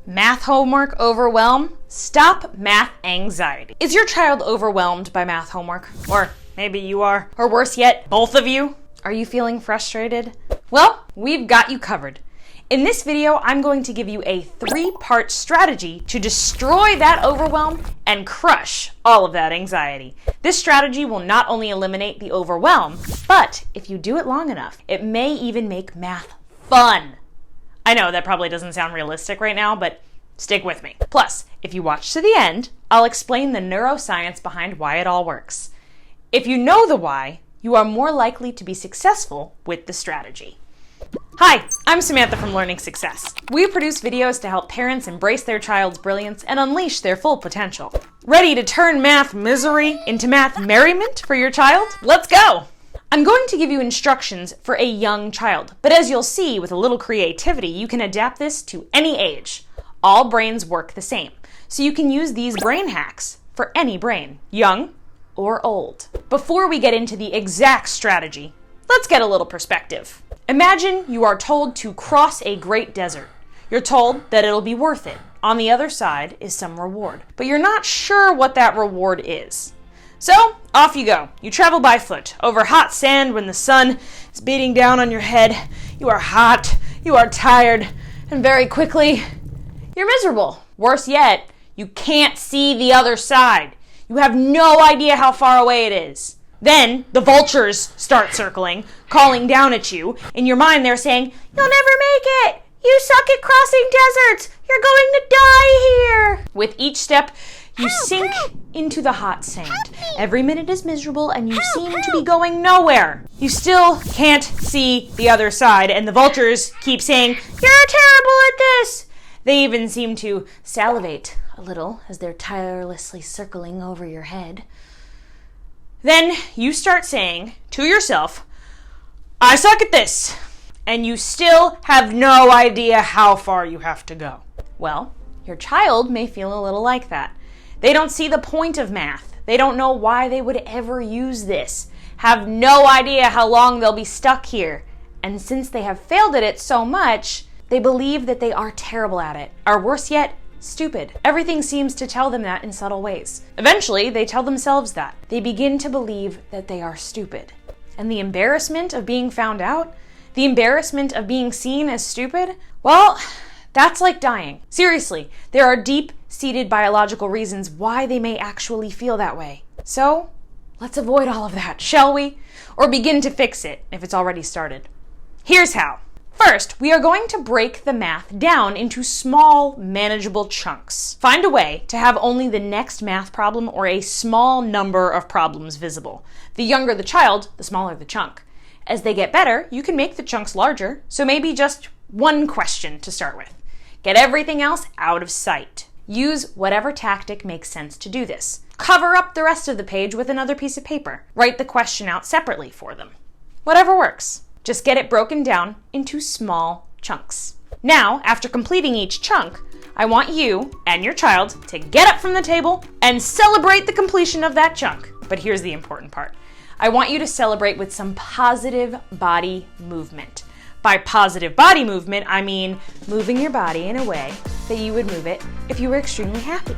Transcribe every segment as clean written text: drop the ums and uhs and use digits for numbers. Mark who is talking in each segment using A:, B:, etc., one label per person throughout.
A: Math homework overwhelm? Stop math anxiety. Is your child overwhelmed by math homework? Or maybe you are. Or worse yet, both of you? Are you feeling frustrated? Well, we've got you covered. In this video, I'm going to give you a 3-part strategy to destroy that overwhelm and crush all of that anxiety. This strategy will not only eliminate the overwhelm, but if you do it long enough, it may even make math fun. I know that probably doesn't sound realistic right now, but stick with me. Plus, if you watch to the end, I'll explain the neuroscience behind why it all works. If you know the why, you are more likely to be successful with the strategy. Hi, I'm Samantha from Learning Success. We produce videos to help parents embrace their child's brilliance and unleash their full potential. Ready to turn math misery into math merriment for your child? Let's go! I'm going to give you instructions for a young child, but as you'll see, with a little creativity, you can adapt this to any age. All brains work the same, so you can use these brain hacks for any brain, young or old. Before we get into the exact strategy, let's get a little perspective. Imagine you are told to cross a great desert. You're told that it'll be worth it. On the other side is some reward, but you're not sure what that reward is. So, off you go. You travel by foot, over hot sand when the sun is beating down on your head. You are hot, you are tired, and very quickly, you're miserable. Worse yet, you can't see the other side. You have no idea how far away it is. Then, the vultures start circling, calling down at you. In your mind, they're saying, "You'll never make it! You suck at crossing deserts! You're going to die here!" With each step, you sink into the hot sand. Every minute is miserable and you seem to be going nowhere. You still can't see the other side, and the vultures keep saying, "You're terrible at this!" They even seem to salivate a little as they're tirelessly circling over your head. Then you start saying to yourself, "I suck at this," and you still have no idea how far you have to go. Well, your child may feel a little like that. They don't see the point of math. They don't know why they would ever use this, have no idea how long they'll be stuck here. And since they have failed at it so much, they believe that they are terrible at it, or worse yet, stupid. Everything seems to tell them that in subtle ways. Eventually, they tell themselves that. They begin to believe that they are stupid. And the embarrassment of being found out, the embarrassment of being seen as stupid, well, that's like dying. Seriously, there are deep-seated biological reasons why they may actually feel that way. So, let's avoid all of that, shall we? Or begin to fix it if it's already started. Here's how. First, we are going to break the math down into small, manageable chunks. Find a way to have only the next math problem or a small number of problems visible. The younger the child, the smaller the chunk. As they get better, you can make the chunks larger, so maybe just one question to start with. Get everything else out of sight. Use whatever tactic makes sense to do this. Cover up the rest of the page with another piece of paper. Write the question out separately for them. Whatever works. Just get it broken down into small chunks. Now, after completing each chunk, I want you and your child to get up from the table and celebrate the completion of that chunk. But here's the important part. I want you to celebrate with some positive body movement. By positive body movement, I mean moving your body in a way that you would move it if you were extremely happy.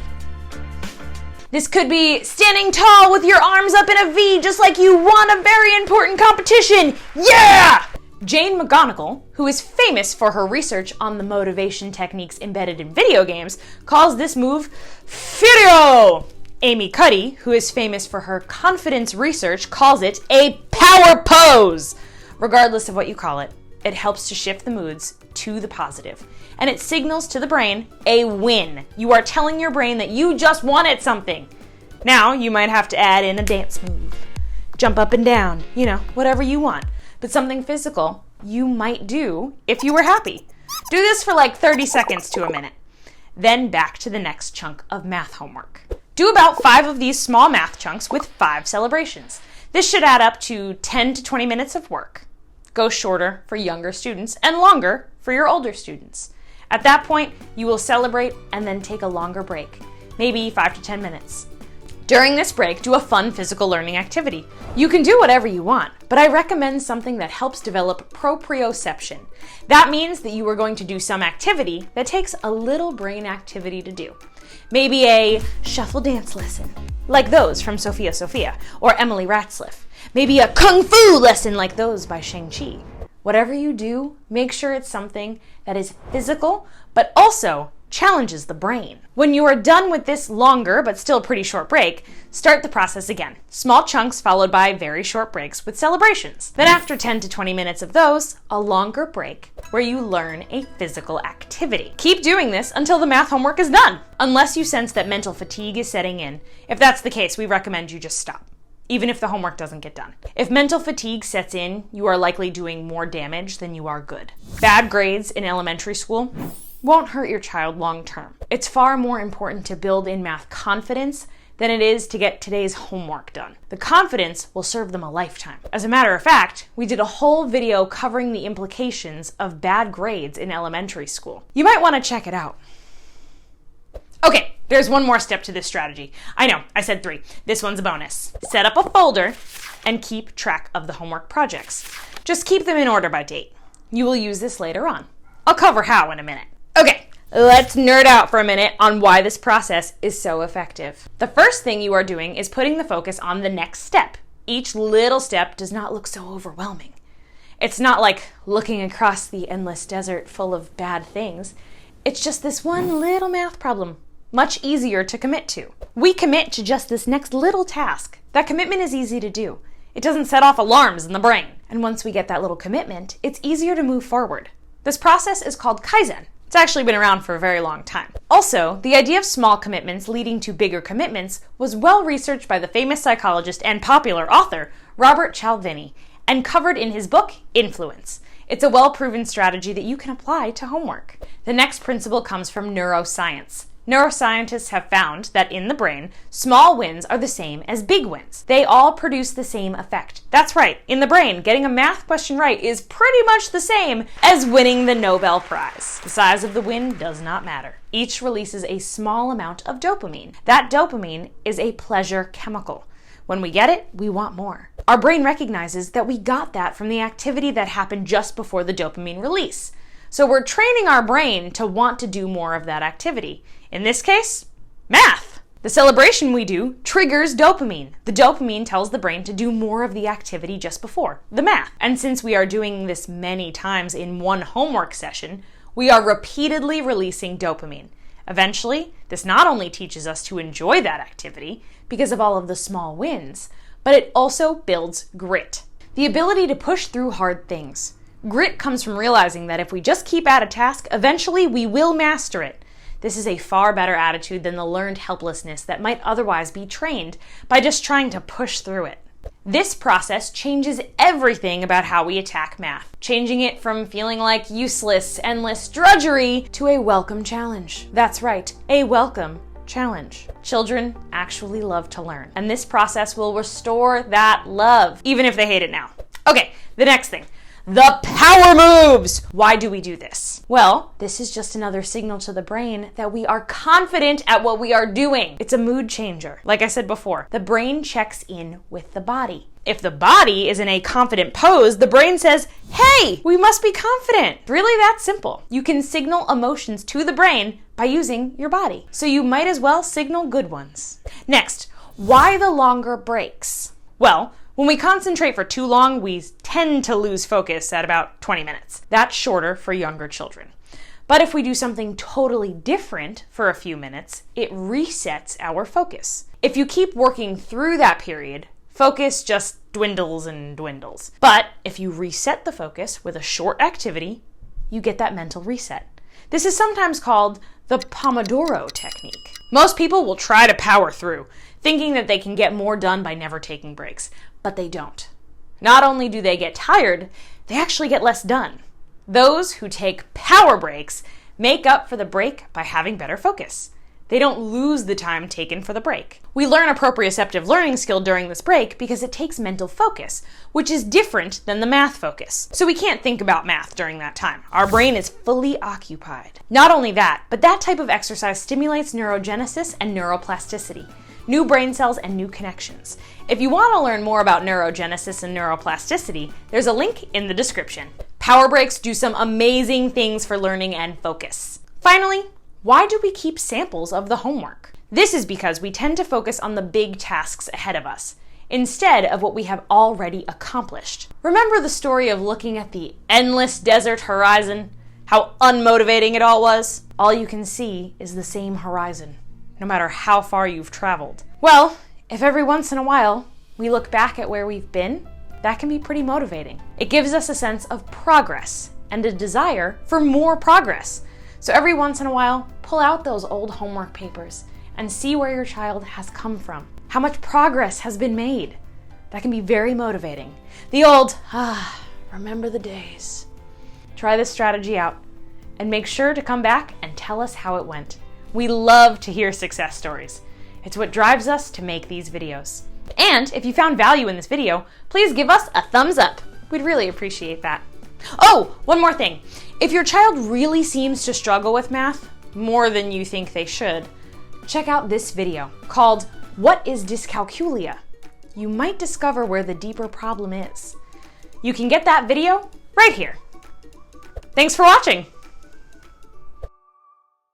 A: This could be standing tall with your arms up in a V, just like you won a very important competition. Yeah! Jane McGonigal, who is famous for her research on the motivation techniques embedded in video games, calls this move Furio. Amy Cuddy, who is famous for her confidence research, calls it a power pose. Regardless of what you call it, it helps to shift the moods to the positive. And it signals to the brain a win. You are telling your brain that you just won at something. Now, you might have to add in a dance move. Jump up and down, whatever you want. But something physical you might do if you were happy. Do this for like 30 seconds to a minute. Then back to the next chunk of math homework. Do about 5 of these small math chunks with 5 celebrations. This should add up to 10 to 20 minutes of work. Go shorter for younger students and longer for your older students. At that point, you will celebrate and then take a longer break, maybe 5 to 10 minutes. During this break, do a fun physical learning activity. You can do whatever you want, but I recommend something that helps develop proprioception. That means that you are going to do some activity that takes a little brain activity to do. Maybe a shuffle dance lesson, like those from Sophia Sophia or Emily Ratzliff. Maybe a kung fu lesson like those by Shang-Chi. Whatever you do, make sure it's something that is physical, but also challenges the brain. When you are done with this longer but still pretty short break, start the process again. Small chunks followed by very short breaks with celebrations. Then after 10 to 20 minutes of those, a longer break where you learn a physical activity. Keep doing this until the math homework is done, unless you sense that mental fatigue is setting in. If that's the case, we recommend you just stop, even if the homework doesn't get done. If mental fatigue sets in, you are likely doing more damage than you are good. Bad grades in elementary school won't hurt your child long term. It's far more important to build in math confidence than it is to get today's homework done. The confidence will serve them a lifetime. As a matter of fact, we did a whole video covering the implications of bad grades in elementary school. You might want to check it out. Okay, there's one more step to this strategy. I know, I said 3. This one's a bonus. Set up a folder and keep track of the homework projects. Just keep them in order by date. You will use this later on. I'll cover how in a minute. Okay, let's nerd out for a minute on why this process is so effective. The first thing you are doing is putting the focus on the next step. Each little step does not look so overwhelming. It's not like looking across the endless desert full of bad things. It's just this one little math problem, much easier to commit to. We commit to just this next little task. That commitment is easy to do. It doesn't set off alarms in the brain. And once we get that little commitment, it's easier to move forward. This process is called Kaizen. It's actually been around for a very long time. Also, the idea of small commitments leading to bigger commitments was well researched by the famous psychologist and popular author, Robert Cialdini, and covered in his book, Influence. It's a well-proven strategy that you can apply to homework. The next principle comes from neuroscience. Neuroscientists have found that in the brain, small wins are the same as big wins. They all produce the same effect. That's right, in the brain, getting a math question right is pretty much the same as winning the Nobel Prize. The size of the win does not matter. Each releases a small amount of dopamine. That dopamine is a pleasure chemical. When we get it, we want more. Our brain recognizes that we got that from the activity that happened just before the dopamine release. So we're training our brain to want to do more of that activity. In this case, math. The celebration we do triggers dopamine. The dopamine tells the brain to do more of the activity just before, the math. And since we are doing this many times in one homework session, we are repeatedly releasing dopamine. Eventually, this not only teaches us to enjoy that activity because of all of the small wins, but it also builds grit. The ability to push through hard things. Grit comes from realizing that if we just keep at a task, eventually we will master it. This is a far better attitude than the learned helplessness that might otherwise be trained by just trying to push through it. This process changes everything about how we attack math, changing it from feeling like useless, endless drudgery to a welcome challenge. That's right, a welcome challenge. Children actually love to learn, and this process will restore that love, even if they hate it now. Okay, the next thing. The power moves! Why do we do this? Well, this is just another signal to the brain that we are confident at what we are doing. It's a mood changer. Like I said before, the brain checks in with the body. If the body is in a confident pose, the brain says, hey, we must be confident. It's really that simple. You can signal emotions to the brain by using your body. So you might as well signal good ones. Next, why the longer breaks? Well, when we concentrate for too long, we tend to lose focus at about 20 minutes. That's shorter for younger children. But if we do something totally different for a few minutes, it resets our focus. If you keep working through that period, focus just dwindles and dwindles. But if you reset the focus with a short activity, you get that mental reset. This is sometimes called the Pomodoro technique. Most people will try to power through, thinking that they can get more done by never taking breaks, but they don't. Not only do they get tired, they actually get less done. Those who take power breaks make up for the break by having better focus. They don't lose the time taken for the break. We learn a proprioceptive learning skill during this break because it takes mental focus, which is different than the math focus. So we can't think about math during that time. Our brain is fully occupied. Not only that, but that type of exercise stimulates neurogenesis and neuroplasticity. new brain cells, and new connections. If you want to learn more about neurogenesis and neuroplasticity, there's a link in the description. Power breaks do some amazing things for learning and focus. Finally, why do we keep samples of the homework? This is because we tend to focus on the big tasks ahead of us, instead of what we have already accomplished. Remember the story of looking at the endless desert horizon? How unmotivating it all was? All you can see is the same horizon, no matter how far you've traveled. Well, if every once in a while we look back at where we've been, that can be pretty motivating. It gives us a sense of progress and a desire for more progress. So every once in a while, pull out those old homework papers and see where your child has come from, how much progress has been made. That can be very motivating. The old, remember the days. Try this strategy out and make sure to come back and tell us how it went. We love to hear success stories. It's what drives us to make these videos. And if you found value in this video, please give us a thumbs up. We'd really appreciate that. Oh, one more thing. If your child really seems to struggle with math more than you think they should, check out this video called What is Dyscalculia? You might discover where the deeper problem is. You can get that video right here. Thanks for watching.